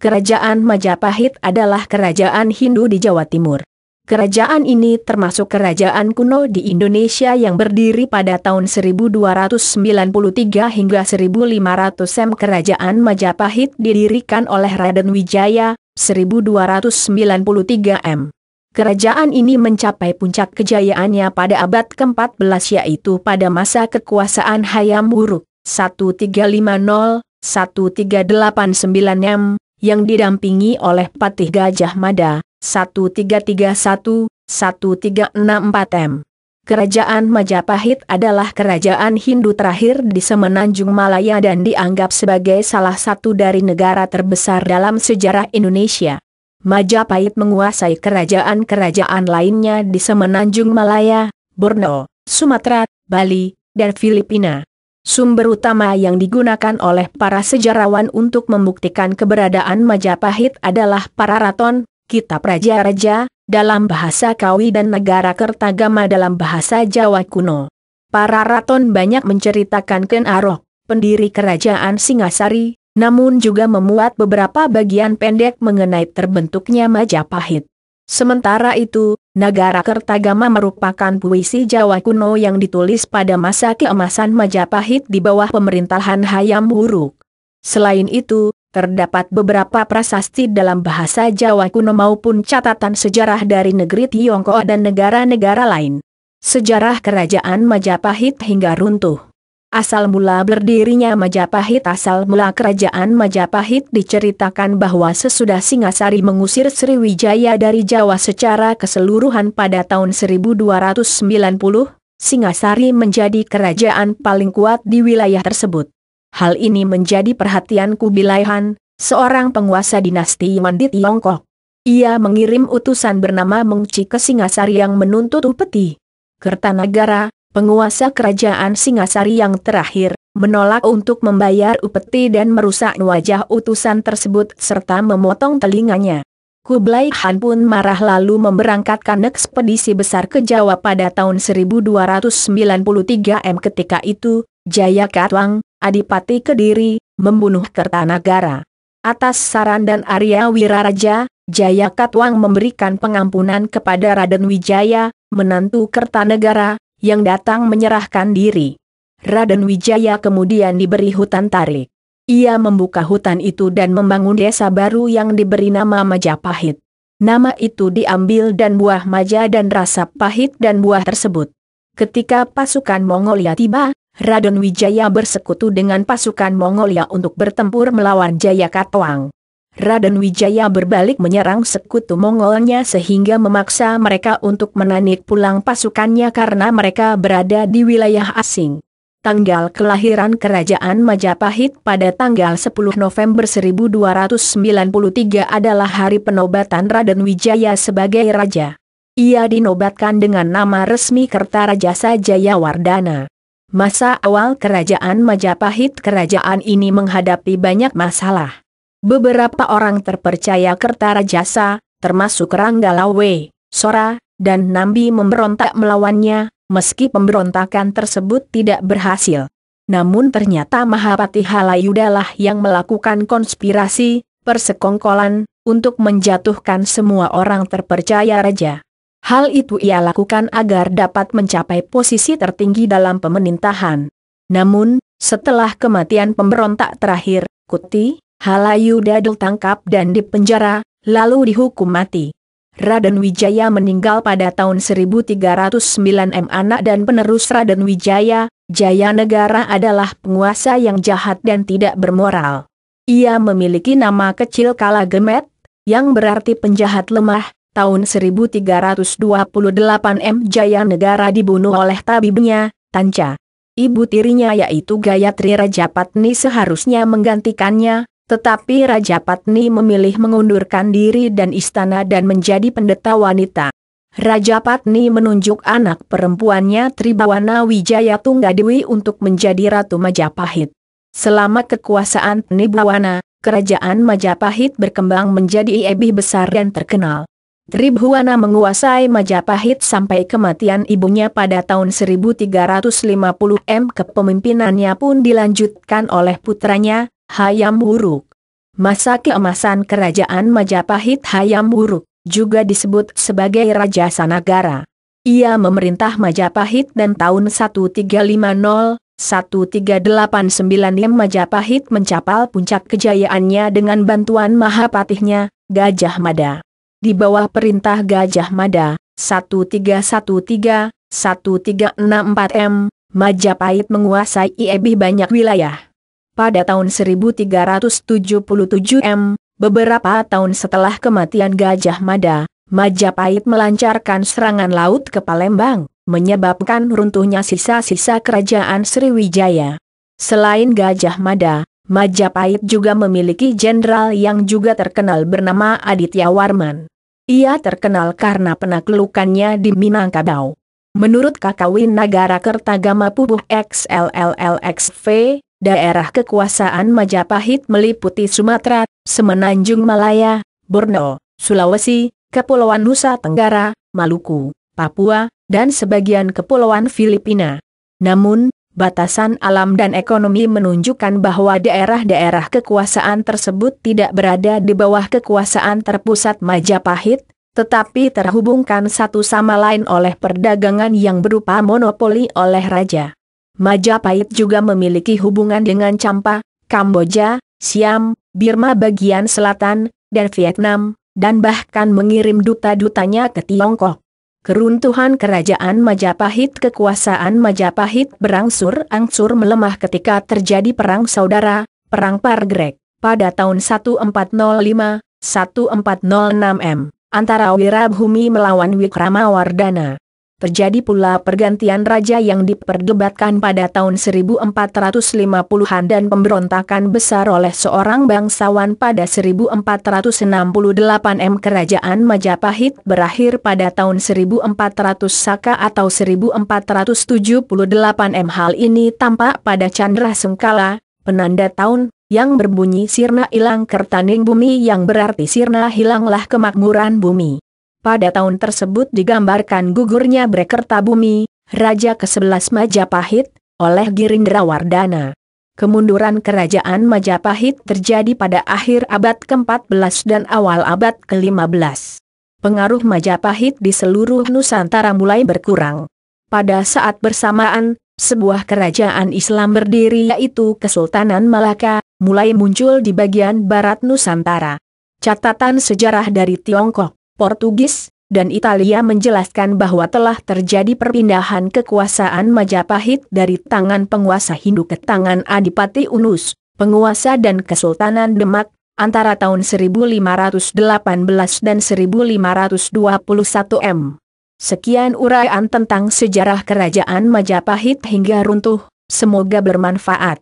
Kerajaan Majapahit adalah kerajaan Hindu di Jawa Timur. Kerajaan ini termasuk kerajaan kuno di Indonesia yang berdiri pada tahun 1293 hingga 1500 Kerajaan Majapahit didirikan oleh Raden Wijaya, 1293 Kerajaan ini mencapai puncak kejayaannya pada abad ke-14 yaitu pada masa kekuasaan Hayam Wuruk, 1350-1389 yang didampingi oleh Patih Gajah Mada, 1361-1364 Kerajaan Majapahit adalah kerajaan Hindu terakhir di Semenanjung Malaya dan dianggap sebagai salah satu dari negara terbesar dalam sejarah Indonesia. Majapahit menguasai kerajaan-kerajaan lainnya di Semenanjung Malaya, Borneo, Sumatera, Bali, dan Filipina. Sumber utama yang digunakan oleh para sejarawan untuk membuktikan keberadaan Majapahit adalah Pararaton, Kitab Raja-Raja, dalam bahasa Kawi dan Negara Kertagama dalam bahasa Jawa kuno. Pararaton banyak menceritakan Ken Arok, pendiri kerajaan Singasari, namun juga memuat beberapa bagian pendek mengenai terbentuknya Majapahit. Sementara itu, Negara Kertagama merupakan puisi Jawa kuno yang ditulis pada masa keemasan Majapahit di bawah pemerintahan Hayam Wuruk. Selain itu, terdapat beberapa prasasti dalam bahasa Jawa kuno maupun catatan sejarah dari negeri Tiongkok dan negara-negara lain. Sejarah Kerajaan Majapahit hingga runtuh. Asal mula berdirinya Majapahit. Asal mula Kerajaan Majapahit diceritakan bahwa sesudah Singasari mengusir Sriwijaya dari Jawa secara keseluruhan pada tahun 1290, Singasari menjadi kerajaan paling kuat di wilayah tersebut. Hal ini menjadi perhatian Kubilai Han, seorang penguasa dinasti Yuan di Tiongkok. Ia mengirim utusan bernama Mengci ke Singasari yang menuntut upeti. Kertanagara, penguasa kerajaan Singasari yang terakhir, menolak untuk membayar upeti dan merusak wajah utusan tersebut serta memotong telinganya. Kublai Han pun marah lalu memberangkatkan ekspedisi besar ke Jawa pada tahun 1293 ketika itu, Jaya Katwang, Adipati Kediri, membunuh Kertanagara. Atas saran dan Arya Wiraraja, Jaya Katwang memberikan pengampunan kepada Raden Wijaya, menantu Kertanagara, yang datang menyerahkan diri. Raden Wijaya kemudian diberi hutan tarik. Ia membuka hutan itu dan membangun desa baru yang diberi nama Majapahit. Nama itu diambil dan buah maja dan rasa pahit dan buah tersebut. Ketika pasukan Mongolia tiba, Raden Wijaya bersekutu dengan pasukan Mongolia untuk bertempur melawan Jaya Katwang. Raden Wijaya berbalik menyerang sekutu Mongolnya sehingga memaksa mereka untuk menarik pulang pasukannya karena mereka berada di wilayah asing. Tanggal kelahiran Kerajaan Majapahit pada tanggal 10 November 1293 adalah hari penobatan Raden Wijaya sebagai raja. Ia dinobatkan dengan nama resmi Kertarajasa Jayawardana. Masa awal Kerajaan Majapahit, kerajaan ini menghadapi banyak masalah. Beberapa orang terpercaya Kertarajasa, termasuk Ranggalawe, Sora, dan Nambi memberontak melawannya, meski pemberontakan tersebut tidak berhasil. Namun ternyata Mahapati Halayudalah yang melakukan konspirasi, persekongkolan, untuk menjatuhkan semua orang terpercaya raja. Hal itu ia lakukan agar dapat mencapai posisi tertinggi dalam pemerintahan. Namun, setelah kematian pemberontak terakhir, Kuti Halayuda ditangkap dan dipenjara, lalu dihukum mati. Raden Wijaya meninggal pada tahun 1309. Anak dan penerus Raden Wijaya, Jayanegara adalah penguasa yang jahat dan tidak bermoral. Ia memiliki nama kecil Kalagemet, yang berarti penjahat lemah. Tahun 1328 Jayanegara dibunuh oleh tabibnya, Tanca. Ibu tirinya yaitu Gayatri Rajapatni seharusnya menggantikannya, tetapi Rajapatni memilih mengundurkan diri dan istana dan menjadi pendeta wanita. Rajapatni menunjuk anak perempuannya Tribawana Wijaya Tunggadewi untuk menjadi Ratu Majapahit. Selama kekuasaan Tribawana, kerajaan Majapahit berkembang menjadi lebih besar dan terkenal. Tribhuwana menguasai Majapahit sampai kematian ibunya pada tahun 1350. Kepemimpinannya pun dilanjutkan oleh putranya, Hayam Wuruk. Masa keemasan kerajaan Majapahit Hayam Wuruk, juga disebut sebagai Raja Sanagara. Ia memerintah Majapahit dan tahun 1350-1389 Majapahit mencapai puncak kejayaannya dengan bantuan Mahapatihnya, Gajah Mada. Di bawah perintah Gajah Mada, 1313-1364 Majapahit menguasai lebih banyak wilayah. Pada tahun 1377 beberapa tahun setelah kematian Gajah Mada, Majapahit melancarkan serangan laut ke Palembang, menyebabkan runtuhnya sisa-sisa kerajaan Sriwijaya. Selain Gajah Mada, Majapahit juga memiliki jenderal yang juga terkenal bernama Aditya Warman. Ia terkenal karena penaklukannya di Minangkabau. Menurut Kakawin Nagara Kertagama Pupuh XLLLXV, daerah kekuasaan Majapahit meliputi Sumatera, Semenanjung Malaya, Borneo, Sulawesi, Kepulauan Nusa Tenggara, Maluku, Papua, dan sebagian kepulauan Filipina. Namun, batasan alam dan ekonomi menunjukkan bahwa daerah-daerah kekuasaan tersebut tidak berada di bawah kekuasaan terpusat Majapahit, tetapi terhubungkan satu sama lain oleh perdagangan yang berupa monopoli oleh raja. Majapahit juga memiliki hubungan dengan Champa, Kamboja, Siam, Birma bagian selatan, dan Vietnam, dan bahkan mengirim duta-dutanya ke Tiongkok. Keruntuhan kerajaan Majapahit. Kekuasaan Majapahit berangsur-angsur melemah ketika terjadi perang saudara, Perang Pargreg, pada tahun 1405-1406 antara Wirabhumi melawan Wikramawardhana. Terjadi pula pergantian raja yang diperdebatkan pada tahun 1450-an dan pemberontakan besar oleh seorang bangsawan pada 1468 Kerajaan Majapahit berakhir pada tahun 1400 Saka atau 1478 Hal ini tampak pada Candra Sengkala, penanda tahun, yang berbunyi sirna ilang kertaning bumi yang berarti sirna hilanglah kemakmuran bumi. Pada tahun tersebut digambarkan gugurnya Brekertabumi, Raja ke-11 Majapahit, oleh Girindrawardhana. Kemunduran kerajaan Majapahit terjadi pada akhir abad ke-14 dan awal abad ke-15. Pengaruh Majapahit di seluruh Nusantara mulai berkurang. Pada saat bersamaan, sebuah kerajaan Islam berdiri yaitu Kesultanan Malaka, mulai muncul di bagian barat Nusantara. Catatan sejarah dari Tiongkok, Portugis, dan Italia menjelaskan bahwa telah terjadi perpindahan kekuasaan Majapahit dari tangan penguasa Hindu ke tangan Adipati Unus, penguasa dan Kesultanan Demak, antara tahun 1518 dan 1521 Sekian uraian tentang sejarah kerajaan Majapahit hingga runtuh, semoga bermanfaat.